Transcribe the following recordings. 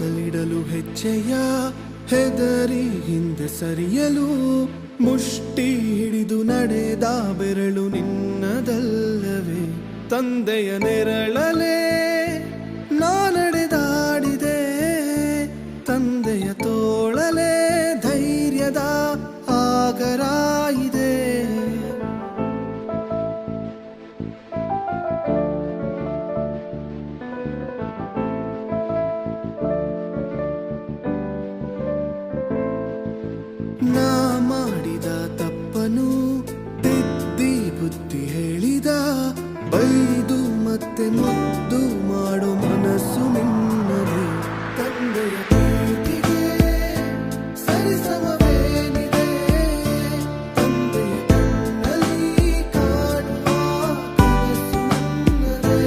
ಮಾತಲಿಡಲು ಹೆಜ್ಜೆಯ ಹೆದರಿ ಹಿಂದೆ ಸರಿಯಲು ಮುಷ್ಟಿ ಹಿಡಿದು ನಡೆದ ಬೆರಳು ನಿನ್ನದಲ್ಲವೇ ತಂದೆಯ ನೆರಳಲೇ ನಾ ನಡೆದಾಡಿದೆ ತಂದೆಯ ತೋಳಲೇ ಧೈರ್ಯದ ಆಗರ ಇದೆ ನಾ ಮಾಡಿದ ತಪ್ಪನು ತಿದ್ದಿ ಬುದ್ಧಿ ಹೇಳಿದ ಬೈದು ಮತ್ತೆ ಮುದ್ದು ಮಾಡೋ ಮನಸ್ಸು ನಿನ್ನದು ತಂದೆಯ ಪ್ರೀತಿಗೆ ಸರಿಸಮವೇನಿದೆ ತಂದೆಯ ಕಣ್ಣಲ್ಲಿ ಕಾಣುವ ಕನಸು ನನ್ನದೇ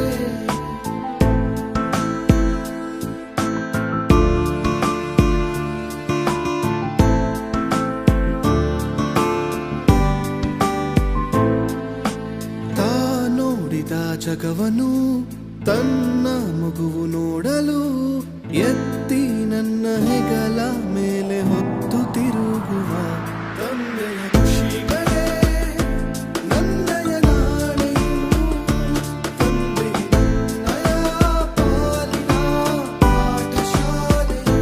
ಜಗವನು ತನ್ನ ಮಗುವು ನೋಡಲು ಎತ್ತಿ ನನ್ನ ಹೆಗಲ ಮೇಲೆ ಹೊತ್ತು ತಿರುಗುವ ತಂದೆಯ ಖುಷಿಗಳೇ ನನ್ನಯ ನಾಳೆಯು ತಂದೆಯ ನನ್ನಯ ಪಾಲಿನ ಪಾಠಶಾಲೆಯು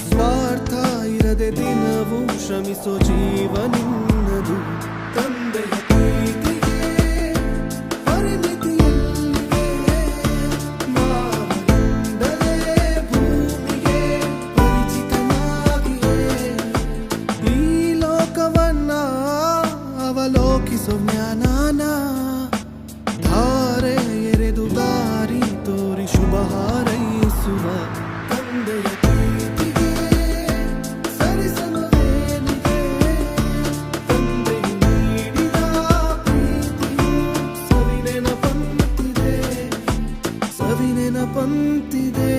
ಸ್ವಾರ್ಥ ಇರದೆ ದಿನವೂ ಶ್ರಮಿಸೋ ಜೀವ ನಿನ್ನದು ತಂದೆಯ ಪ್ರೀತಿಗೆ ಪರಿಮಿತಿಯಲ್ಲಿದೆ ನಾವಿಂದಲೇ ಭೂಮಿಗೆ ಪರಿಚಿತನಾಗಿಯೇ ಈ ಲೋಕವನ್ನ ಅವಲೋಕಿಸೋ ಜ್ಞಾನಾನ ಧಾರೆ ಎರೆದು ದಾರಿ ತೋರಿ ಶುಭ ಹಾರೈಸುವ ತಂದೆಯ ಪ್ರೀತಿಗೆ ಸರಿಸಮವೇನಿದೆ ತಂದೆಯು ನೀಡಿದ ಪ್ರೀತಿಯು ಸವಿನೆನಪಂತಿದೆ ಸವಿನೆನಪಂತಿದೆ